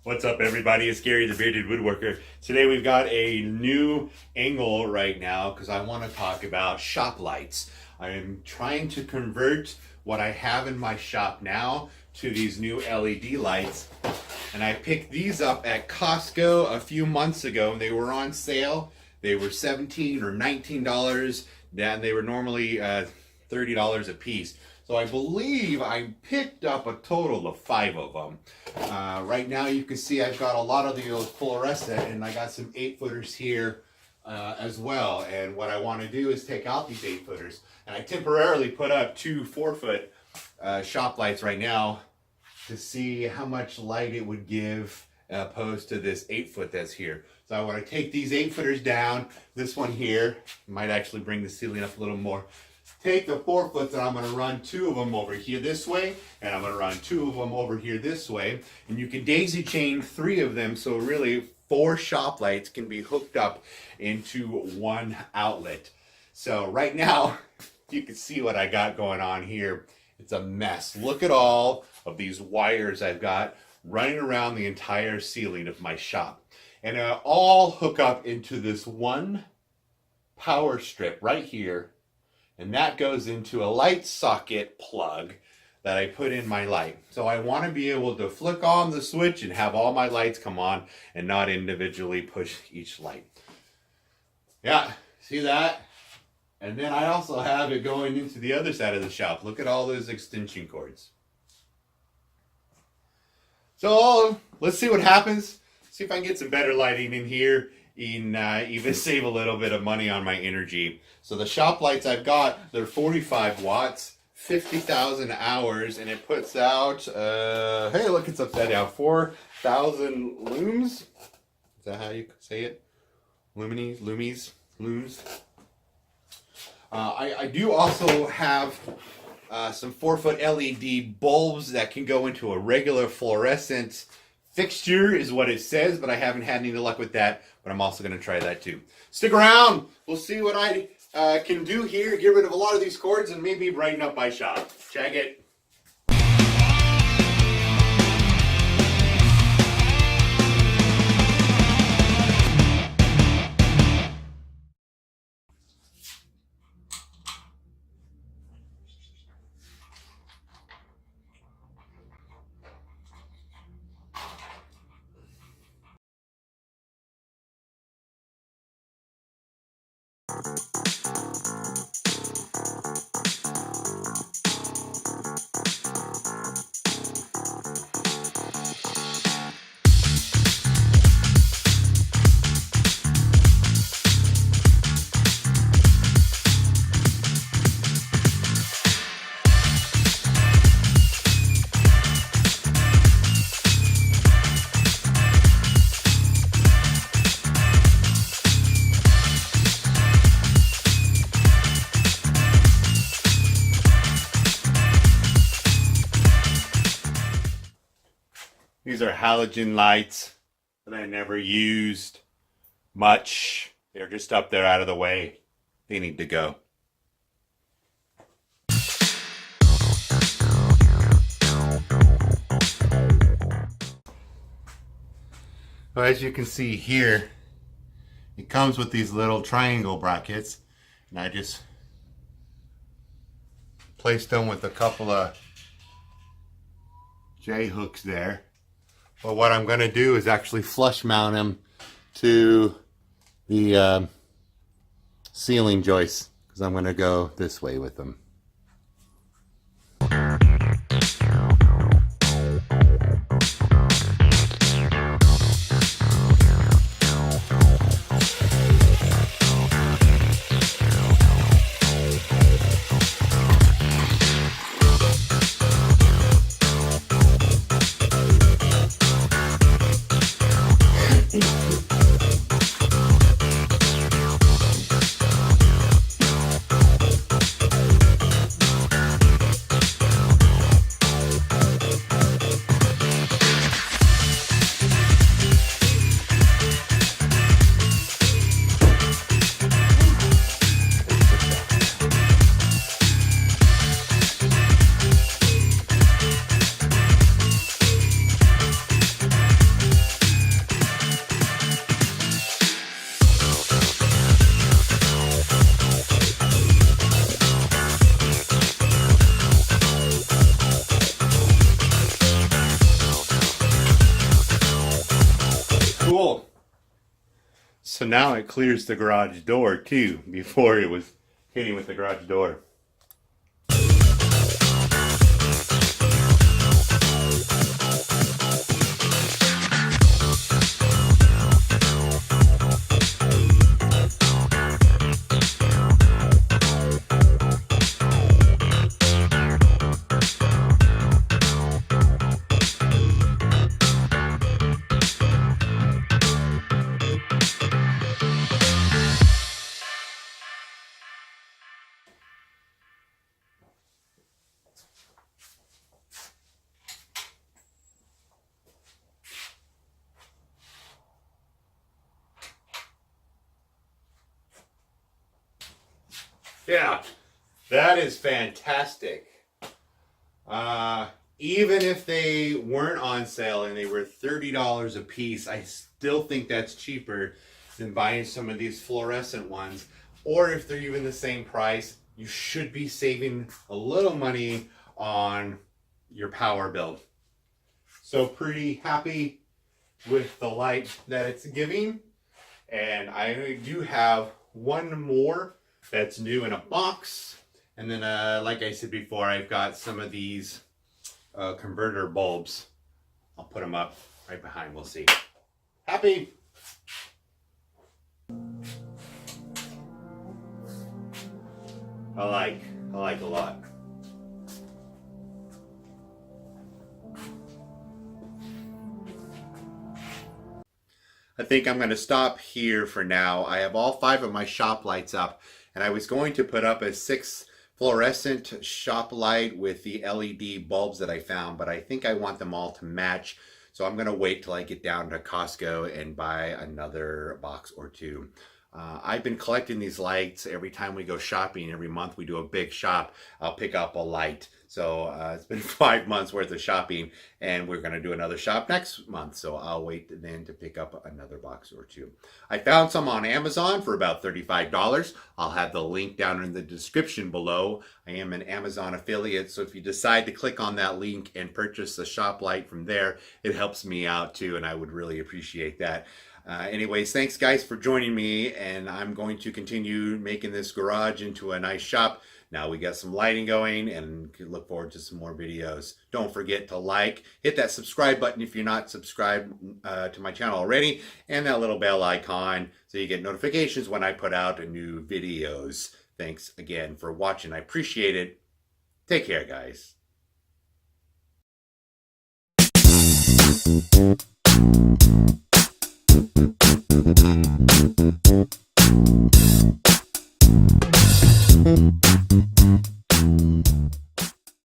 What's up, everybody? It's Gary the Bearded Woodworker. Today we've got a new angle right now because I want to talk about shop lights. I am trying to convert what I have in my shop now to these new LED lights. And I picked these up at Costco a few months ago and they were on sale. They were $17 or $19 and they were normally $30 a piece. So I believe I picked up a total of 5 of them. Right now you can see I've got a lot of the fluorescent and I got some 8-footers here as well. And what I want to do is take out these 8-footers. And I temporarily put up 2 4-foot shop lights right now to see how much light it would give opposed to this 8-foot that's here. So I want to take these 8-footers down. This one here might actually bring the ceiling up a little more. Take the 4-foot and I'm going to run 2 of them over here this way, and I'm going to run 2 of them over here this way, and you can daisy chain 3 of them, so really 4 shop lights can be hooked up into 1 outlet. So right now you can see what I got going on here. It's a mess. Look at all of these wires I've got running around the entire ceiling of my shop, and all hook up into this one power strip right here. And that goes into a light socket plug that I put in my light. So I want to be able to flick on the switch and have all my lights come on and not individually push each light. Yeah, see that? And then I also have it going into the other side of the shop. Look at all those extension cords. So let's see what happens. See if I can get some better lighting in here. Even save a little bit of money on my energy. So the shop lights I've got, they're 45 watts, 50,000 hours, and it puts out, hey, look, it's upside down, 4,000 looms. Is that how you say it? Looms. I do also have some 4-foot LED bulbs that can go into a regular fluorescent fixture is what it says, but I haven't had any luck with that, but I'm also going to try that too. Stick around. We'll see what I can do here, get rid of a lot of these cords and maybe brighten up my shop. Check it. These are halogen lights that I never used much. They're just up there out of the way. They need to go. So as you can see here, it comes with these little triangle brackets, and I just placed them with a couple of J-hooks there. But what I'm going to do is actually flush mount them to the ceiling joists, because I'm going to go this way with them. So now it clears the garage door too. Before it was hitting with the garage door. Yeah, that is fantastic. Even if they weren't on sale and they were $30 a piece, I still think that's cheaper than buying some of these fluorescent ones. Or if they're even the same price, you should be saving a little money on your power bill. So pretty happy with the light that it's giving. And I do have one more that's new in a box. And then, like I said before, I've got some of these converter bulbs. I'll put them up right behind. We'll see. Happy. I like a lot. I think I'm going to stop here for now. I have all 5 of my shop lights up, and I was going to put up a 6th fluorescent shop light with the LED bulbs that I found, but I think I want them all to match. So I'm going to wait till I get down to Costco and buy another box or 2. I've been collecting these lights every time we go shopping. Every month we do a big shop, I'll pick up a light. So it's been 5 months worth of shopping, and we're going to do another shop next month. So I'll wait then to pick up another box or 2. I found some on Amazon for about $35. I'll have the link down in the description below. I am an Amazon affiliate, so if you decide to click on that link and purchase a shop light from there, it helps me out too, and I would really appreciate that. Anyways, thanks guys for joining me, and I'm going to continue making this garage into a nice shop. Now we got some lighting going, and look forward to some more videos. Don't forget to like, hit that subscribe button if you're not subscribed to my channel already, and that little bell icon so you get notifications when I put out new videos. Thanks again for watching. I appreciate it. Take care, guys. Thank you.